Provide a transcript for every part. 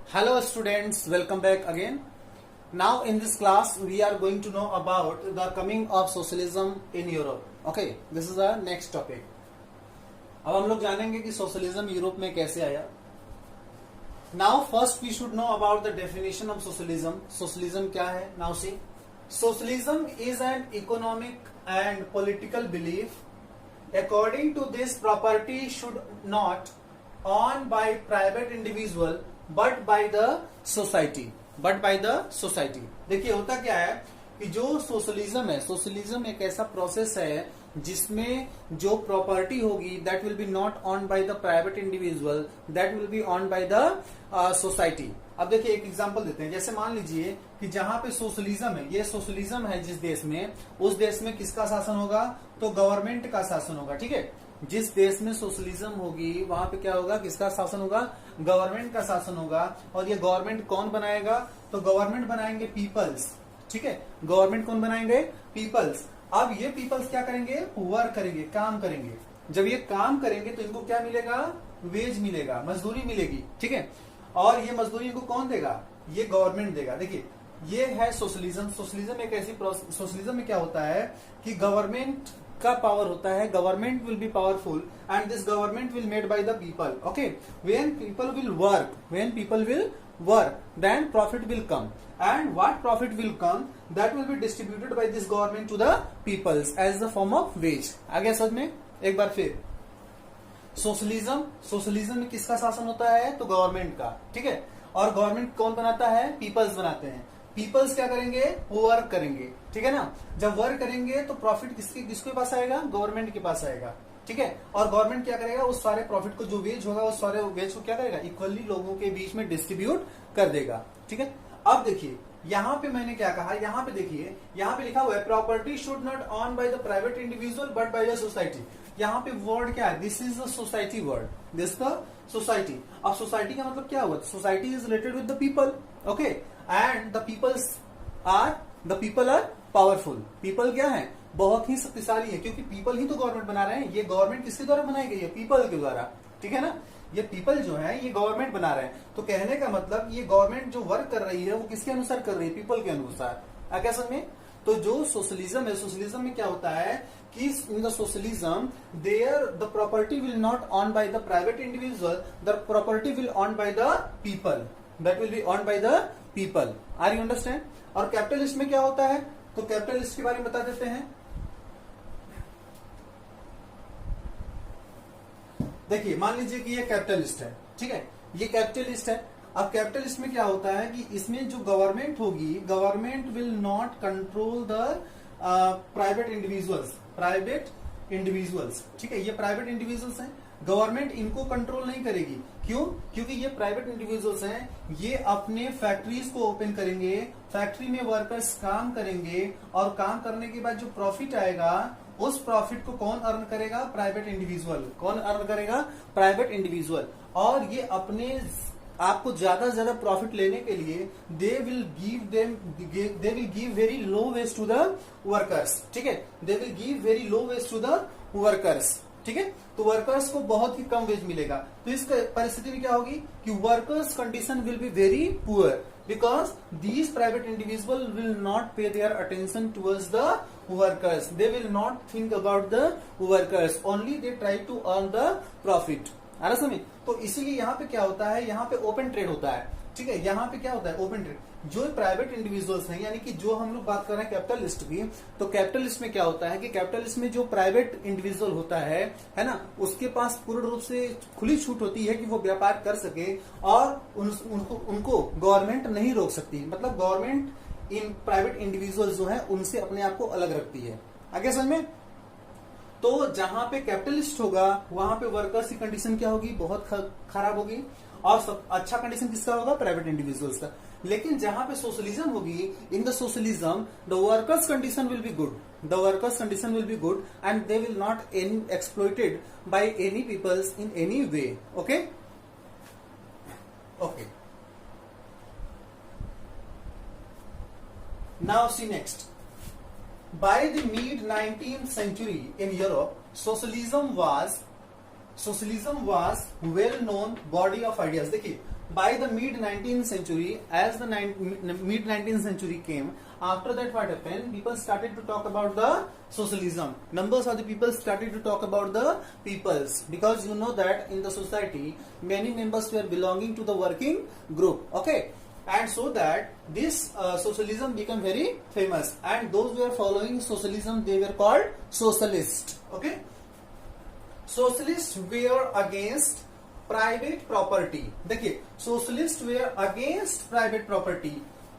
Hello students, welcome back again. Now in this class we are going to know about the coming of socialism in Europe. Okay, this is the next topic. अब हम लोग जानेंगे कि socialism Europe में कैसे आया. Now first we should know about the definition of socialism. Socialism क्या है? Now see, socialism is an economic and political belief. According to this, property should not owned by private individual but by the society. देखिए होता क्या है कि जो socialism है, socialism एक ऐसा प्रोसेस है जिसमें जो प्रॉपर्टी होगी that will B not own by the private individual, that will be own by the society. अब देखिए एक एग्जांपल देते हैं. जैसे मान लीजिए कि जहां पे सोशलिज्म है, ये सोशलिज्म है जिस देश में, उस देश में किसका शासन होगा? तो गवर्नमेंट का शासन होगा. ठीक है, जिस देश में सोशलिज्म होगी वहां पे क्या होगा? किसका शासन होगा? गवर्नमेंट का शासन होगा. और ये गवर्नमेंट कौन बनाएगा? तो गवर्नमेंट बनाएंगे पीपल्स. ठीक है, गवर्नमेंट कौन बनाएंगे? पीपल्स. अब ये पीपल्स क्या करेंगे? वर्क करेंगे, काम करेंगे. जब ये काम करेंगे तो इनको क्या मिलेगा? वेज मिलेगा, मजदूरी मिलेगी. ठीक है, और ये मजदूरी इनको कौन देगा? ये गवर्नमेंट देगा. देखिए ये है सोशलिज्म. सोशलिज्म एक ऐसी सोशलिज्म में क्या होता है कि गवर्नमेंट का पावर होता है, government will be powerful and this government will made by the people. Okay, when people will work then profit will come, and what profit will come that will be distributed by this government to the peoples as the form of wage. आगे समझ में एक बार फिर, socialism में किसका शासन होता है? तो गवर्नमेंट का. ठीक है, और गवर्नमेंट कौन बनाता है? पीपल्स बनाते हैं. पीपल्स क्या करेंगे? वो वर्क करेंगे. ठीक है ना, जब वर्क करेंगे तो प्रॉफिट किसके पास आएगा? गवर्नमेंट के पास आएगा. ठीक है, और गवर्नमेंट क्या करेगा? उस सारे प्रॉफिट को, जो वेज होगा, उस सारे वेज को क्या करेगा? इक्वली लोगों के बीच में डिस्ट्रीब्यूट कर देगा. ठीक है, अब देखिए यहाँ पे मैंने क्या कहा, यहाँ पे देखिए, यहाँ पे लिखा हुआ है property should not own by the private individual but by the society. यहाँ पे वर्ड क्या है? This is the society word, this the society. अब सोसाइटी का मतलब क्या हुआ? Society is related with the people. Okay, and the people are powerful. People क्या है? बहुत ही शक्तिशाली है, क्योंकि पीपल ही तो गवर्नमेंट बना रहे हैं. ये गवर्नमेंट किसके द्वारा बनाई गई है? पीपल के द्वारा. ठीक है ना, ये पीपल जो है ये गवर्नमेंट बना रहे हैं. तो कहने का मतलब ये गवर्नमेंट जो वर्क कर रही है वो किसके अनुसार कर रही है? पीपल के अनुसार. क्या समझ में? तो जो सोशलिज्म है, सोशलिज्म में क्या होता है कि in the socialism there the property will not own by the private individual, the property will own by the people, that will be own by the people. Are you understand? और capitalist में क्या होता है? तो capitalist के बारे में बता देते हैं. देखिए मान लीजिए कि ये कैपिटलिस्ट है. ठीक है, ये कैपिटलिस्ट है. अब कैपिटलिस्ट में क्या होता है कि इसमें जो गवर्नमेंट होगी, government will not control the private individuals. ठीक है, ये प्राइवेट इंडिविजुअल्स हैं, गवर्नमेंट इनको कंट्रोल नहीं करेगी. क्यों? क्योंकि ये प्राइवेट इंडिविजुअल्स हैं, ये अपने फैक्ट्रीज को ओपन करेंगे, फैक्ट्री में वर्कर्स काम करेंगे, और काम करने के बाद जो प्रॉफिट आएगा उस प्रॉफिट को कौन अर्न करेगा? Private individual. कौन अर्न करेगा? Private individual. और ये अपने आपको ज्यादा से ज्यादा प्रॉफिट लेने के लिए they will give very low wage to the workers. ठीक है, they will give very low wage to the workers. ठीक है, तो वर्कर्स को बहुत ही कम वेज मिलेगा. तो इस परिस्थिति में क्या होगी कि workers condition will be very poor, because these private individual will not pay their attention towards the workers. They will not think about the workers, only they try to earn the profit. आ रहा समझ? तो इसीलिए यहाँ पे क्या होता है? यहाँ पे ओपन ट्रेड होता है. ठीक है, यहाँ पे क्या होता है? Open trade. जो प्राइवेट इंडिविजुअल्स हैं, यानी कि जो हम लोग बात कर रहे हैं कैपिटलिस्ट की, तो कैपिटलिस्ट में क्या होता है कि कैपिटलिस्ट में जो प्राइवेट इंडिविजुअल होता है ना, उसके पास पूर्ण रूप से खुली छूट होती है कि वो व्यापार कर सके, और उनको गवर्नमेंट नहीं रोक सकती. मतलब गवर्नमेंट इन प्राइवेट इंडिविजुअल्स जो है उनसे अपने आप को अलग रखती है. आगे समझ में? तो जहां पे कैपिटलिस्ट होगा वहां पे वर्कर्स की कंडीशन क्या होगी? बहुत खराब होगी. और सब अच्छा कंडीशन किसका होगा? प्राइवेट इंडिविजुअल्स का. लेकिन जहां पे सोशलिज्म होगी, in the socialism the workers condition will be good, the workers condition will be good, and they will not exploited by any peoples in any way. Okay okay, now see next. By the mid 19th century in Europe, socialism was well known body of ideas. देखिए by the mid 19th century, as the mid 19th century came, after that what happened, people started to talk about the socialism. Numbers of the people started to talk about the peoples, because you know that in the society many members were belonging to the working group, okay, and so that this socialism became very famous, and those who were following socialism, they were called socialists, okay. Socialists were against private property. देखिए, socialist were against private property.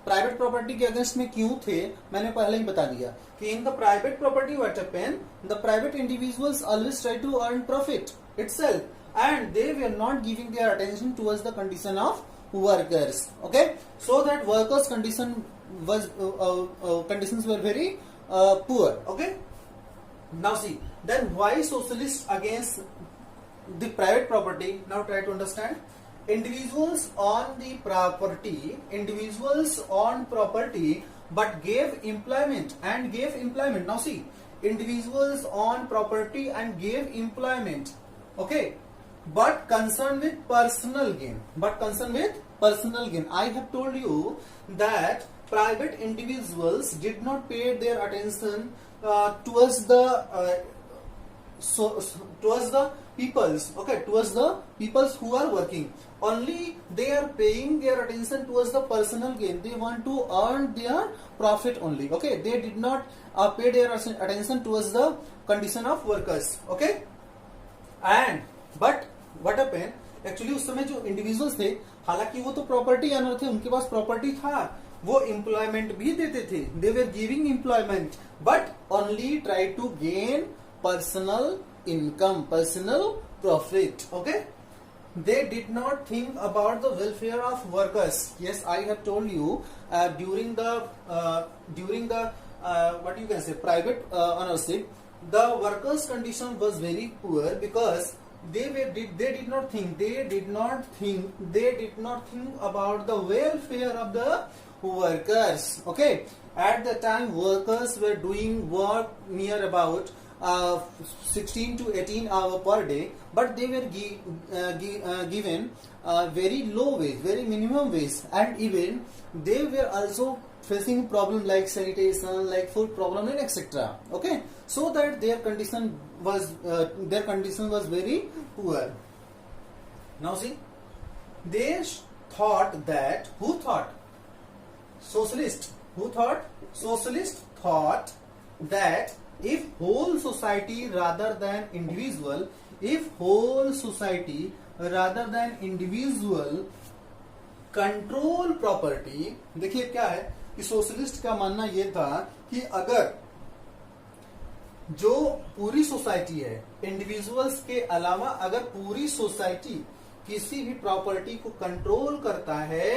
Private property के against में क्यों थे, मैंने पहले ही बता दिया कि in the private property what happened, the private individuals always try to earn profit itself and they were not giving their attention towards the condition of workers, okay, so that workers condition was conditions were very poor, okay. Now see, then why socialists against the private property? Now try to understand. Individuals on property but gave employment and gave employment. Now see, individuals on property and gave employment, okay, but concerned with personal gain. I have told you that private individuals did not pay their attention towards the peoples, okay, towards the peoples who are working. Only they are paying their attention towards the personal gain. They want to earn their profit only, okay. They did not pay their attention towards the condition of workers, okay. And but what happened, actually उस समय जो individuals थे, हालांकि वो तो property owner थे, उनके पास property था, वो एम्प्लॉयमेंट भी देते थे, they were giving employment, but only try to gain personal income, personal profit, okay. They did not think about the welfare of workers. Yes, I have told you during the what you can say private ownership, the workers condition was very poor because they did not think about the welfare of the workers, okay. At the time, workers were doing work near about 16 to 18 hours per day, but they were given very low wage, very minimum wage, and even they were also facing problem like sanitation, like food problem, and etc. Okay, so that their condition was very poor. Now see, they thought that socialist thought that if whole society rather than individual control property. देखिए क्या है कि socialist का मानना यह था कि अगर जो पूरी सोसाइटी है, इंडिविजुअल्स के अलावा अगर पूरी सोसाइटी किसी भी प्रॉपर्टी को कंट्रोल करता है,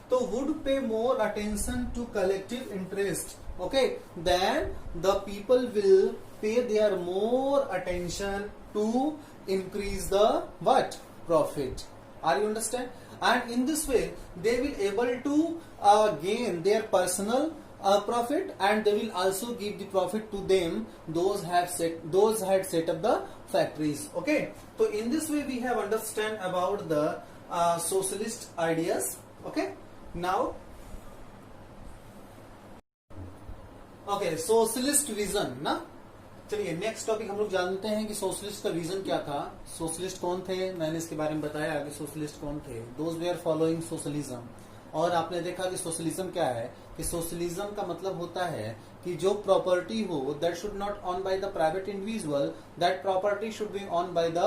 तो would pay more attention to collective interest, okay, then the people will pay their more attention to increase the what profit. Are you understand? And in this way they will able to gain their personal profit, and they will also give the profit to them those had set up the factories, okay. So in this way we have understand about the socialist ideas, okay. Now okay, socialist vision ना. चलिए next topic हम लोग जानते हैं कि socialist का vision क्या था. सोशलिस्ट कौन थे, मैंने इसके बारे में बताया कि सोशलिस्ट कौन थे. Those they are following socialism. और आपने देखा कि सोशलिज्म क्या है, कि सोशलिज्म का मतलब होता है कि जो प्रॉपर्टी हो that should not own by the private individual, that property should be own by the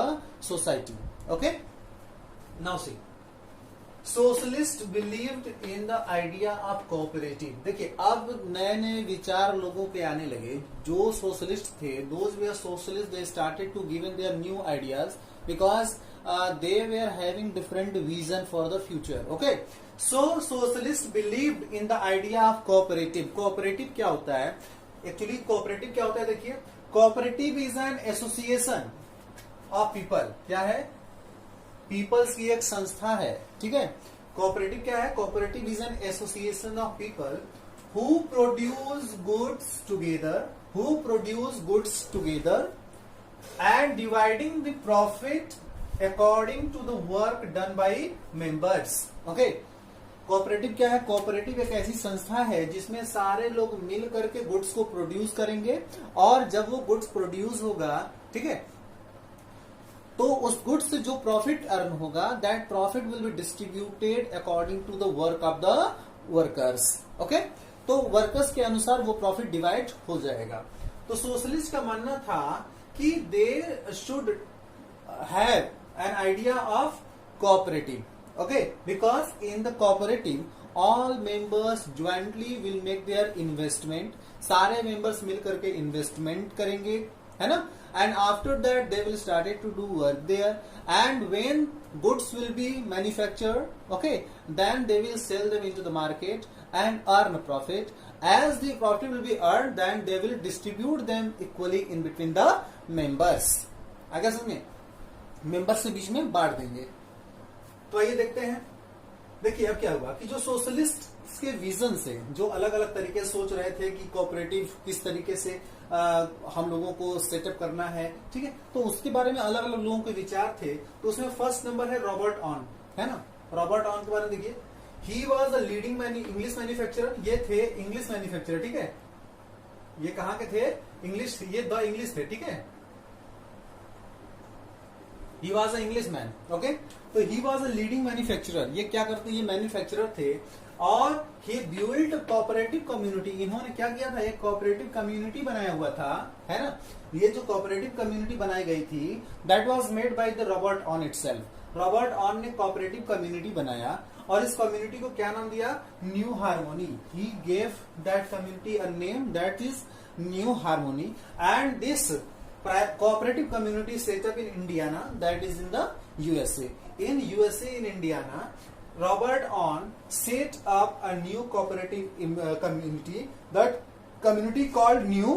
society, okay. Now C, socialist believed in the idea of cooperative. देखिए अब नए नए विचार लोगों के आने लगे. जो सोशलिस्ट थे, those they are socialist, they started to given their new ideas because they were having different vision for the future, okay. So socialists believed in the idea of cooperative. cooperative क्या होता है, actually cooperative क्या होता है, देखिए cooperative is an association of people. क्या है, peoples की एक संस्था है, ठीक है. कोऑपरेटिव क्या है, cooperative is an association of people who produce goods together and dividing the profit according to the work done by members. Okay, cooperative क्या है? कोऑपरेटिव एक ऐसी संस्था है जिसमें सारे लोग मिल करके गुड्स को प्रोड्यूस करेंगे, और जब वो गुड्स प्रोड्यूस होगा, ठीक है, तो उस गुड्स से जो प्रॉफिट अर्न होगा, that profit will be distributed according to the work of the workers. Okay, तो वर्कर्स के अनुसार वो प्रॉफिट डिवाइड हो जाएगा। तो सोशलिस्ट का मानना था कि they should have an idea of cooperative. Okay, because in the cooperative all members jointly will make their investment, सारे मेंबर्स मिल करके इन्वेस्टमेंट करेंगे, है ना, and after that they will started to do work there, and when goods will be manufactured, okay, then they will sell them into the market and earn a profit. As the profit will be earned, then they will distribute them equally in between the members. आगे समझे, members के बीच में बांट देंगे। तो आइए देखते हैं। देखिए अब क्या हुआ कि जो सोशलिस्ट के विजन से जो अलग अलग तरीके से सोच रहे थे कि कोऑपरेटिव किस तरीके से हम लोगों को सेटअप करना है, ठीक है, तो उसके बारे में अलग अलग लोगों के विचार थे। तो उसमें फर्स्ट नंबर है रॉबर्ट ऑन, है ना। रॉबर्ट ऑन के बारे में देखिए, ही was a leading English manufacturer, ये थे इंग्लिश मैन्युफैक्चरर, ठीक है, ये कहाँ के थे? इंग्लिश, ये द इंग्लिश थे, ठीक है, he was a English man. Okay, तो he was a leading manufacturer, ये क्या करते? ये मैन्युफैक्चरर थे, और ही बिल्ड कोऑपरेटिव कम्युनिटी। इन्होंने क्या किया था? एक कोऑपरेटिव कम्युनिटी बनाया हुआ था, है ना। ये जो कोऑपरेटिव कम्युनिटी बनाई गई थी, that was made by the Robert on itself. Robert on ने कोऑपरेटिव कम्युनिटी बनाया, और इस कम्युनिटी को क्या नाम दिया? New harmony. He gave that community a name, that is new harmony. And this cooperative community set up in Indiana, that is in the USA. In USA, in Indiana, Robert On set up a new cooperative community. That community called New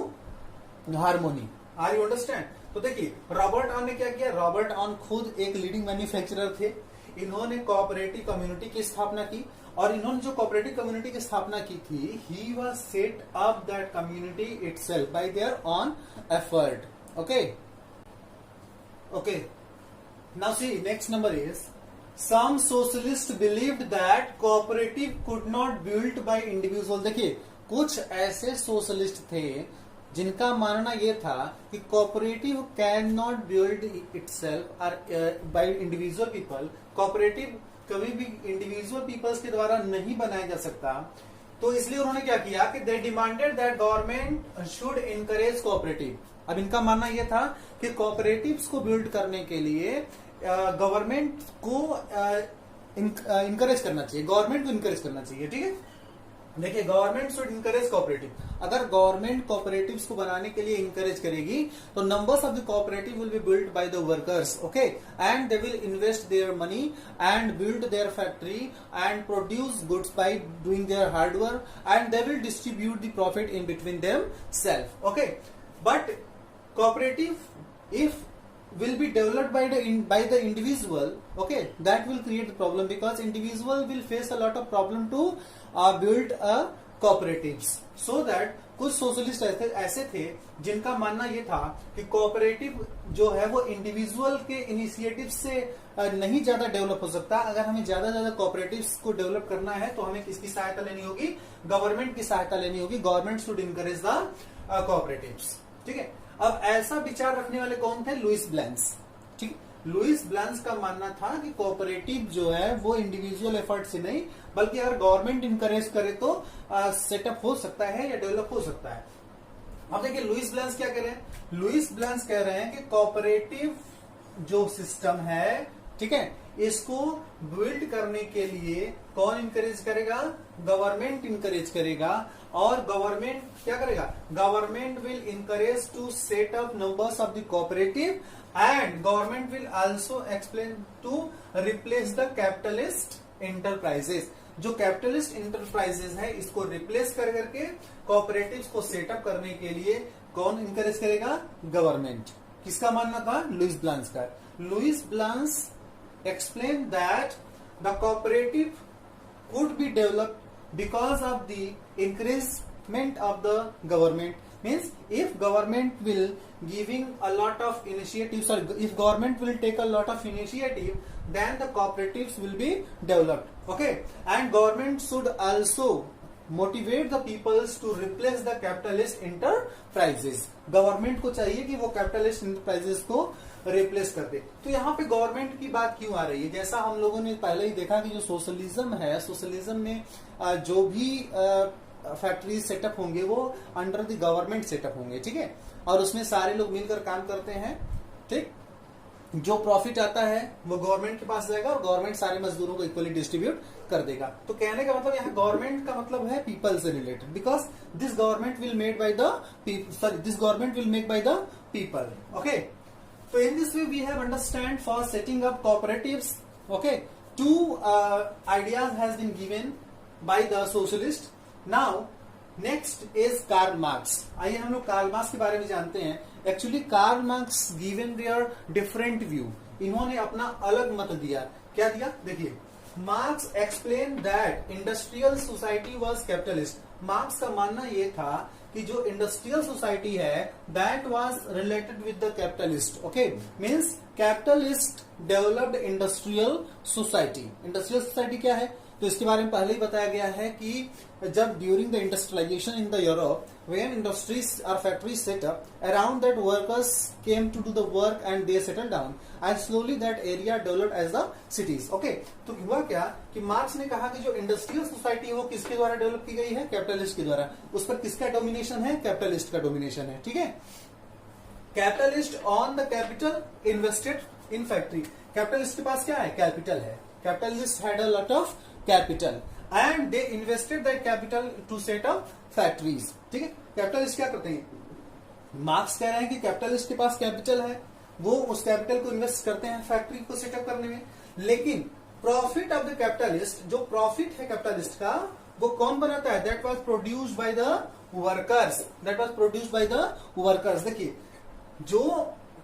Harmony. Are you understand? तो देखिए Robert on ने क्या किया? Robert on खुद एक leading manufacturer थे। इन्होंने cooperative community की स्थापना की, और इन्होंने जो कोऑपरेटिव कम्युनिटी की स्थापना की थी, he was set up that community itself bye there on effort. Okay. Now see, next number is, some socialists believed that cooperative could not built by individual. देखिए कुछ ऐसे सोशलिस्ट थे जिनका मानना यह था कि cooperative can not build itself by individual people. Cooperative कभी भी इंडिविजुअल पीपल्स के द्वारा नहीं बनाया जा सकता। तो इसलिए उन्होंने क्या किया कि they demanded that government should encourage cooperative. अब इनका मानना यह था कि कोऑपरेटिव्स को बिल्ड करने के लिए गवर्नमेंट को इनकरेज करना चाहिए, गवर्नमेंट को इनकरेज करना चाहिए, ठीक है। देखिए गवर्नमेंट शुड इनकरेज कोऑपरेटिव। अगर गवर्नमेंट कोऑपरेटिव्स को बनाने के लिए इनकरेज करेगी तो numbers of the cooperative will be build by the workers, okay, and they will invest their money and build their factory and produce goods by doing there hard work, and they will distribute the profit in between them self. Okay, but cooperative if will be developed by the individual, okay, that will create the problem, because individual will face a lot of problem to build a cooperatives. So that कुछ socialist ऐसे थे जिनका मानना ये था कि cooperative जो है वो इंडिविजुअल के इनिशिएटिव से नहीं ज्यादा डेवलप हो सकता। अगर हमें ज्यादा ज्यादा कोऑपरेटिव्स को डेवलप करना है तो हमें किसकी सहायता लेनी होगी? गवर्नमेंट की सहायता लेनी होगी। Government should encourage the cooperatives, ठीक है। अब ऐसा विचार रखने वाले कौन थे? लुइस ब्लैंस, ठीक। लुइस ब्लैंस का मानना था कि कोऑपरेटिव जो है वो इंडिविजुअल एफर्ट से नहीं, बल्कि अगर गवर्नमेंट इनकरेज करे तो सेटअप हो सकता है या डेवलप हो सकता है। अब देखिए लुइस ब्लैंस क्या कह रहे हैं? लुइस ब्लैंस कह रहे हैं कि कोऑपरेटिव जो सिस्टम है, ठीक है, इसको बिल्ड करने के लिए कौन इनकरेज करेगा? गवर्नमेंट इनकरेज करेगा। और गवर्नमेंट क्या करेगा? Government will encourage to set up numbers of the cooperative, and government will also explain to replace the capitalist enterprises. जो कैपिटलिस्ट एंटरप्राइजेस है इसको रिप्लेस कर करके कोऑपरेटिव्स को सेटअप करने के लिए कौन इनकरेज करेगा? गवर्नमेंट। किसका मानना था? लुइस ब्लैंस का। Louis Blanc explained that the cooperative could be developed because of the encouragement of the government, means if government will giving a lot of initiative, sorry, if government will take a lot of initiative, then the cooperatives will be developed. Okay, and government should also motivate the peoples to replace the capitalist enterprises. Government को चाहिए कि वो capitalist enterprises को replace कर दे. तो यहाँ पे government की बात क्यों आ रही है? जैसा हम लोगों ने पहले ही देखा कि जो सोशलिज्म है, सोशलिज्म में जो भी फैक्ट्री सेटअप होंगे वो अंडर द गवर्नमेंट सेटअप होंगे, ठीक है, और उसमें सारे लोग मिलकर काम करते हैं. ठीक, जो प्रॉफिट आता है वो गवर्नमेंट के पास जाएगा और गवर्नमेंट सारे मजदूरों को इक्वली डिस्ट्रीब्यूट कर देगा. तो कहने का मतलब यहाँ गवर्नमेंट का मतलब है पीपल से related, because this government will made by the sorry this government will make bye the people. Okay, so in this way we have understand for setting up cooperatives. Okay, two ideas has been given by the socialist. Now next is Karl Marx. आइए हम लोग Karl Marx के बारे में जानते हैं. Actually Karl Marx given their different view, इन्होंने अपना अलग मत दिया. क्या दिया? देखिए, Marx explain that industrial society was capitalist. Marx का मानना यह था कि जो इंडस्ट्रियल सोसाइटी है that was related with the capitalist. Okay, means capitalist developed industrial society. Industrial society क्या है? तो इसके बारे में पहले ही बताया गया है कि जब during the industrialization in the Europe, when industries or factories set up, around that workers came to do the work and they settled down, and slowly that area developed as the cities. Okay, तो हुआ क्या कि marks ने कहा कि जो industrial society है वो किसके द्वारा डेवलप की गई है? कैपिटलिस्ट के द्वारा. उस पर किसका डोमिनेशन है? कैपिटलिस्ट का डोमिनेशन है. ठीक है, capitalist on the capital invested in factory. Capitalist के पास क्या है? कैपिटल है. Capitalist had a lot of capital and they invested that capital to set up factories. ठीक है, कैपिटलिस्ट क्या करते हैं? मार्क्स कह रहे हैं कि कैपिटलिस्ट के पास कैपिटल है, वो उस कैपिटल को इन्वेस्ट करते हैं फैक्ट्री को सेटअप करने में. लेकिन प्रॉफिट ऑफ द कैपिटलिस्ट, जो प्रॉफिट है कैपिटलिस्ट का, वो कौन बनाता है? That was produced by the workers. That was produced by the workers. देखिए, जो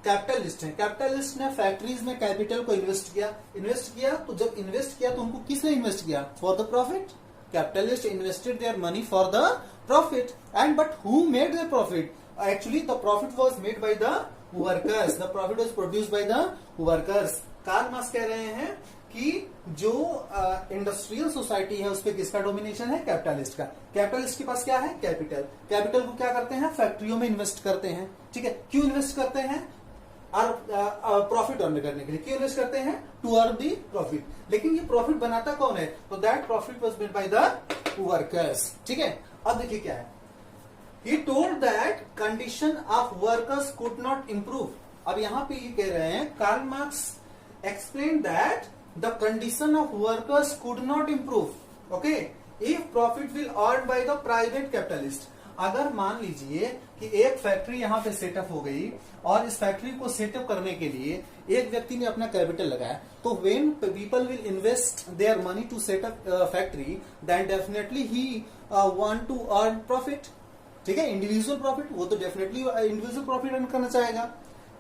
कैपिटलिस्ट है, कैपिटलिस्ट ने फैक्ट्रीज में कैपिटल को इन्वेस्ट किया. तो जब इन्वेस्ट किया तो उनको किसने इन्वेस्ट किया? For the profit. Capitalist invested their money for the profit, and but who made the profit? Actually the profit was made by the workers. The profit was produced by the workers. Karl Marx कह रहे हैं कि जो industrial society है उस पर किसका domination है? कैपिटलिस्ट का. कैपिटलिस्ट के पास क्या है? कैपिटल. कैपिटल को क्या करते हैं? फैक्ट्रियों में इन्वेस्ट करते हैं. ठीक है, क्यों इन्वेस्ट करते हैं? और प्रॉफिट अर्न करने के लिए. क्यों इन्वेस्ट करते हैं? To earn the profit. लेकिन ये प्रॉफिट बनाता कौन है? तो that profit was made by the workers. ठीक है, अब देखिए क्या है. He told that condition of workers could not improve. अब यहां पे ये कह रहे हैं, Karl Marx explained that the condition of workers could not improve. Okay, if profit will earned by the private capitalist. अगर मान लीजिए कि एक फैक्ट्री यहां पे सेटअप हो गई और इस फैक्ट्री को सेटअप करने के लिए एक व्यक्ति ने अपना कैपिटल लगाया, तो when people will invest their money to set up factory, then definitely he want to earn profit. ठीक है, इंडिविजुअल प्रॉफिट, वो तो डेफिनेटली इंडिविजुअल प्रॉफिट अर्न करना चाहेगा.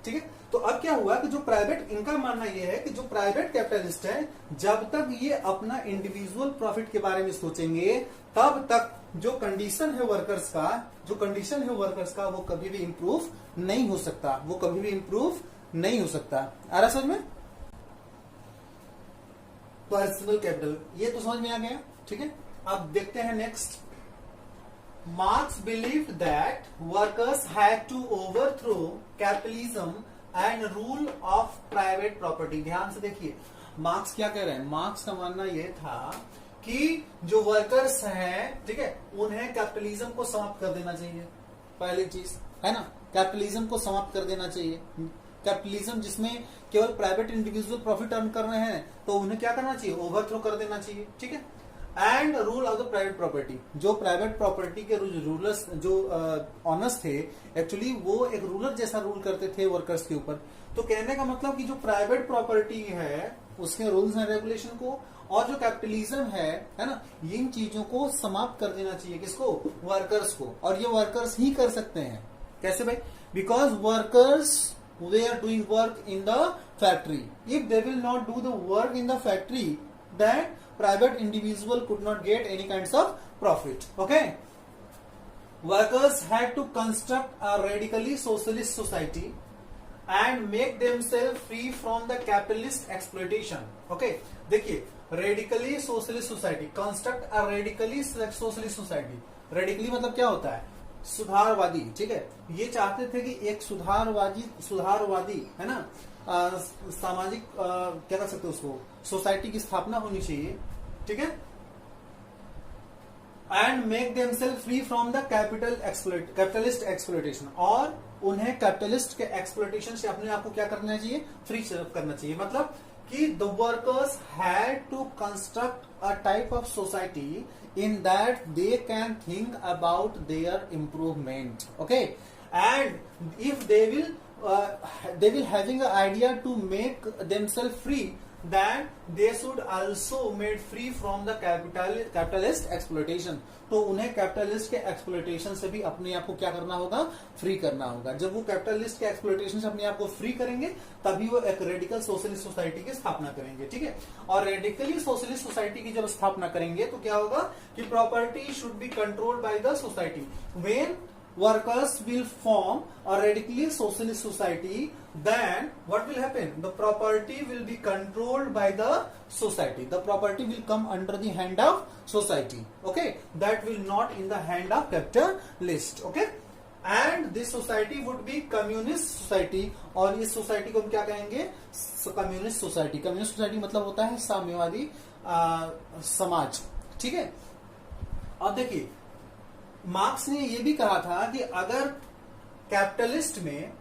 ठीक है, तो अब क्या हुआ कि जो प्राइवेट, इनका मानना यह है कि जो प्राइवेट कैपिटलिस्ट है, जब तक ये अपना इंडिविजुअल प्रॉफिट के बारे में सोचेंगे तब तक जो कंडीशन है वर्कर्स का, वो कभी भी इंप्रूव नहीं हो सकता. आ रहा समझ में? पर्सनल कैपिटल, ये तो समझ में आ गया. ठीक है, अब देखते हैं next. Marx believed that workers had to overthrow capitalism and rule of private property. ध्यान से देखिए, मार्क्स क्या कह रहे हैं? मार्क्स का मानना यह था कि जो वर्कर्स हैं, ठीक है, उन्हें कैपिटलिज्म को समाप्त कर देना चाहिए. पहली चीज है ना, कैपिटलिज्म को समाप्त कर देना चाहिए. कैपिटलिज्म जिसमें केवल प्राइवेट इंडिविजुअल प्रॉफिट अर्न कर रहे हैं, तो उन्हें क्या करना चाहिए? ओवरथ्रो कर देना चाहिए. ठीक है, and rule of the private property. जो प्राइवेट प्रॉपर्टी के रूलर्स, जो ऑनर्स थे, एक्चुअली वो एक रूलर जैसा रूल करते थे वर्कर्स के ऊपर. तो कहने का मतलब कि जो प्राइवेट प्रॉपर्टी है उसके रूल्स एंड रेगुलेशन को, और जो कैपिटलिज्म है ना, इन चीजों को समाप्त कर देना चाहिए. किसको? वर्कर्स को. और ये वर्कर्स ही कर सकते हैं. कैसे भाई? Because workers they are doing work in the factory. If they will not do the work in the factory, then private individual could not get any kinds of profit. Okay, workers had to construct a radically socialist society and make themselves free from the capitalist exploitation. Okay, देखिए radically socialist society, construct a radically socialist society. Radically मतलब क्या होता है? सुधारवादी, ठीक है। ये चाहते थे कि एक सुधारवादी है ना, सामाजिक क्या कर सकते हो उसको, सोसाइटी की स्थापना होनी चाहिए, ठीक है। And make themselves free from the capitalist exploitation, और उन्हें कैपिटलिस्ट के एक्सप्लॉयटेशन से अपने आप को क्या करना चाहिए? फ्री करना चाहिए। मतलब कि the workers had to construct a type of society in that they can think about their improvement, okay, and if they will having an idea to make themselves free, then they should also made free from the capitalist exploitation। तो उन्हें capitalist के exploitation से भी अपने आप को क्या करना होगा? फ्री करना होगा। जब वो कैपिटलिस्ट के एक्सप्लोइटेशन से अपने आप को फ्री करेंगे तभी वो एक रेडिकल सोशलिस्ट सोसाइटी की स्थापना करेंगे, ठीक है। और रेडिकली सोशलिस्ट सोसाइटी की जब स्थापना करेंगे तो क्या होगा कि property should be controlled by the society. When workers will form a radically socialist society, then what will happen? The property will be controlled by the society. The property will come under the hand of society, okay, that will not in the hand of capitalist, okay, and this society would be communist society। और इस society को हम क्या कहेंगे? Communist society. Communist society मतलब होता है साम्यवादी समाज, ठीक है। अब देखिए मार्क्स ने यह भी कहा था कि अगर कैपिटलिस्ट में,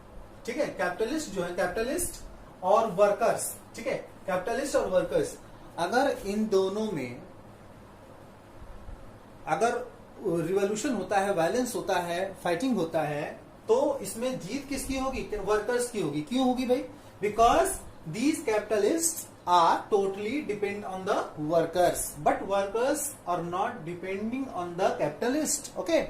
ठीक है, कैपिटलिस्ट जो है, कैपिटलिस्ट और वर्कर्स, ठीक है, कैपिटलिस्ट और वर्कर्स, अगर इन दोनों में अगर रिवॉल्यूशन होता है, वायलेंस होता है, फाइटिंग होता है, तो इसमें जीत किसकी होगी? वर्कर्स की होगी। क्यों होगी भाई? Because these capitalist are totally depend on the workers, but workers are not depending on the capitalist, okay।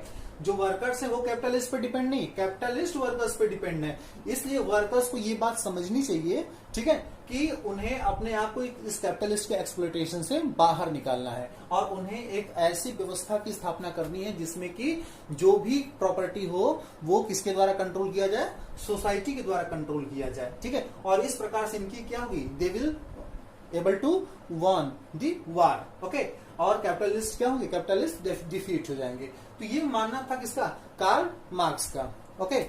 जो वर्कर्स है वो कैपिटलिस्ट पे डिपेंड नहीं, कैपिटलिस्ट वर्कर्स पे डिपेंड है। इसलिए वर्कर्स को ये बात समझनी चाहिए, ठीक है, कि उन्हें अपने आप को इस कैपिटलिस्ट के एक्सप्लॉयटेशन से बाहर निकालना है और उन्हें एक ऐसी व्यवस्था की स्थापना करनी है जिसमें कि जो भी प्रॉपर्टी हो वो किसके द्वारा कंट्रोल किया जाए? सोसाइटी के द्वारा कंट्रोल किया जाए, ठीक है। और इस प्रकार से इनकी क्या होगी? They will able to won the war, okay. और कैपिटलिस्ट क्या होंगे? कैपिटलिस्ट डिफीट हो जाएंगे। तो ये मानना था किसका? कार्ल मार्क्स का, ओके।